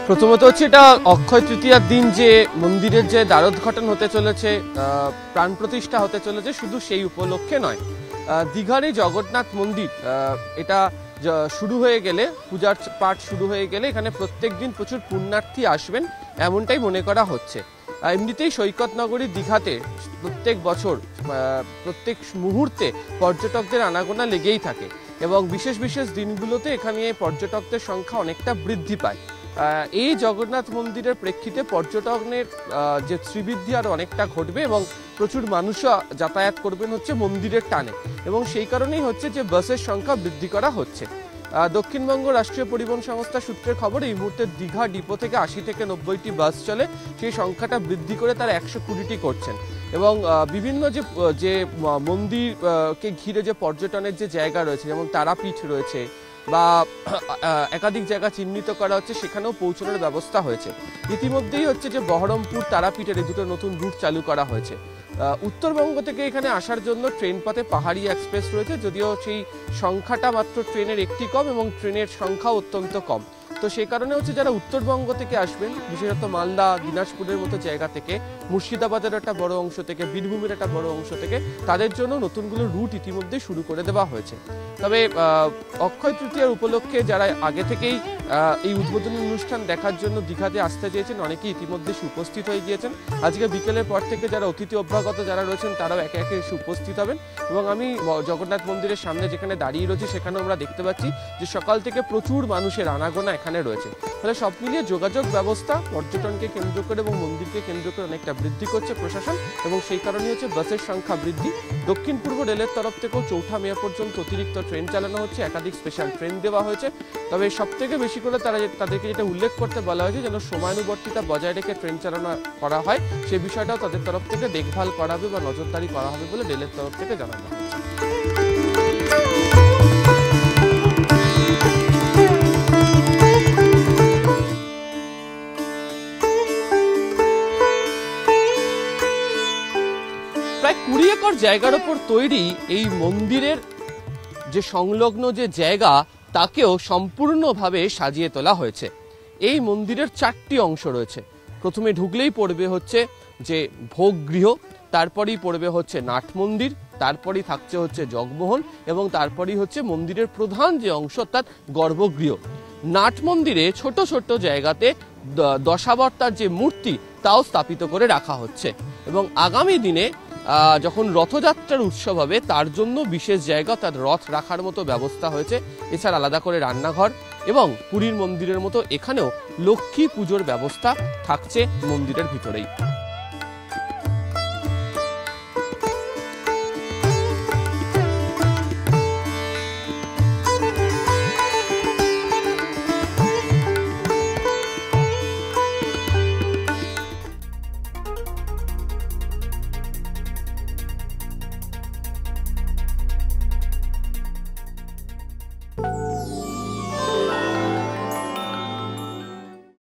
প্রথমত হচ্ছে এটা অক্ষয় তৃতীয়ার দিন যে মন্দিরের যে দ্বারোদ্ঘাটন হতে চলেছে, প্রাণ প্রতিষ্ঠা হতে চলেছে, শুধু সেই উপলক্ষে নয়। দীঘার এই জগন্নাথ মন্দির এটা শুরু হয়ে গেলে, পূজার পাঠ শুরু হয়ে গেলে এখানে প্রত্যেক দিন প্রচুর পুণ্যার্থী আসবেন এমনটাই মনে করা হচ্ছে। এমনিতেই সৈকত নগরী দীঘাতে প্রত্যেক বছর প্রত্যেক মুহূর্তে পর্যটকদের আনাগোনা লেগেই থাকে এবং বিশেষ বিশেষ দিনগুলোতে এখানে পর্যটকদের সংখ্যা অনেকটা বৃদ্ধি পায়। এই জগন্নাথ মন্দিরের প্রেক্ষিতে পর্যটনের যে শ্রীবৃদ্ধি আরও অনেকটা ঘটবে এবং প্রচুর মানুষও যাতায়াত করবেন হচ্ছে মন্দিরের টানে, এবং সেই কারণেই হচ্ছে যে বাসের সংখ্যা বৃদ্ধি করা হচ্ছে। দক্ষিণবঙ্গ রাষ্ট্রীয় পরিবহন সংস্থা সূত্রের খবর, এই মুহূর্তে দীঘা ডিপো থেকে 80 থেকে 90টি বাস চলে, সেই সংখ্যাটা বৃদ্ধি করে তারা 120টি করছেন। এবং বিভিন্ন যে মন্দিরকে ঘিরে যে পর্যটনের যে জায়গা রয়েছে, যেমন তারাপীঠ রয়েছে বা একাধিক জায়গা চিহ্নিত করা হচ্ছে, সেখানেও পৌঁছানোর ব্যবস্থা হয়েছে। ইতিমধ্যেই হচ্ছে যে বহরমপুর তারাপীঠের এই দুটো নতুন রুট চালু করা হয়েছে। উত্তরবঙ্গ থেকে এখানে আসার জন্য ট্রেন পথে পাহাড়ি এক্সপ্রেস রয়েছে, যদিও সেই সংখ্যাটা মাত্র ট্রেনের একটি কম এবং ট্রেনের সংখ্যাও অত্যন্ত কম। তো সেই কারণে হচ্ছে যারা উত্তরবঙ্গ থেকে আসবেন, বিশেষত মালদা, দিনাজপুরের মতো জায়গা থেকে, মুর্শিদাবাদের একটা বড় অংশ থেকে, বীরভূমের একটা বড় অংশ থেকে, তাদের জন্য নতুনগুলো রুট ইতিমধ্যে শুরু করে দেওয়া হয়েছে। তবে অক্ষয় তৃতীয়ার উপলক্ষে যারা আগে থেকেই এই উদ্বোধনী অনুষ্ঠান দেখার জন্য দীঘাতে আসতে চেয়েছেন, অনেকেই ইতিমধ্যে উপস্থিত হয়ে গিয়েছেন। আজকে বিকেলের পর থেকে যারা অতিথি অভ্যাগত যারা রয়েছেন তারাও একে একে উপস্থিত হবেন। এবং আমি জগন্নাথ মন্দিরের সামনে যেখানে দাঁড়িয়ে রয়েছি, সেখানেও আমরা দেখতে পাচ্ছি যে সকাল থেকে প্রচুর মানুষের আনাগোনা এখানে রয়েছে। ফলে সব মিলিয়ে যোগাযোগ ব্যবস্থা পর্যটনকে কেন্দ্র করে এবং মন্দিরকে কেন্দ্র করে অনেকটা বৃদ্ধি করছে প্রশাসন, এবং সেই কারণে হচ্ছে বাসের সংখ্যা বৃদ্ধি। দক্ষিণ পূর্ব রেলের তরফ থেকেও 4 মে পর্যন্ত অতিরিক্ত ট্রেন চালানো হচ্ছে, একাধিক স্পেশাল ট্রেন দেওয়া হয়েছে। তবে সব থেকে বেশি করে তাদেরকে যেটা উল্লেখ করতে বলা হয়েছে, যেন সময়ানুবর্তিতা বজায় রেখে ট্রেন চালানো করা হয়, সে বিষয়টাও তাদের তরফ থেকে দেখভাল করা হবে বা নজরদারি করা হবে বলে রেলের তরফ থেকে জানানো হয়েছে। প্রায় 20 একর জায়গার ওপর তৈরি এই মন্দিরের যে সংলগ্ন যে জায়গা, তাকেও সম্পূর্ণভাবে সাজিয়ে তোলা হয়েছে। এই মন্দিরের 4টি অংশ রয়েছে। প্রথমে ঢুকলেই পড়বে হচ্ছে যে ভোগগৃহ, তারপরেই পড়বে হচ্ছে নাট মন্দির, তারপরেই থাকছে হচ্ছে জগমোহন, এবং তারপরেই হচ্ছে মন্দিরের প্রধান যে অংশ অর্থাৎ গর্ভগৃহ। নাট মন্দিরে ছোট ছোট জায়গাতে দশাবতার যে মূর্তি, তাও স্থাপিত করে রাখা হচ্ছে, এবং আগামী দিনে যখন রথযাত্রার উৎসব হবে তার জন্য বিশেষ জায়গা, তার রথ রাখার মতো ব্যবস্থা হয়েছে। এছাড়া আলাদা করে রান্নাঘর এবং পুরীর মন্দিরের মতো এখানেও লক্ষ্মী পুজোর ব্যবস্থা থাকছে মন্দিরের ভিতরেই।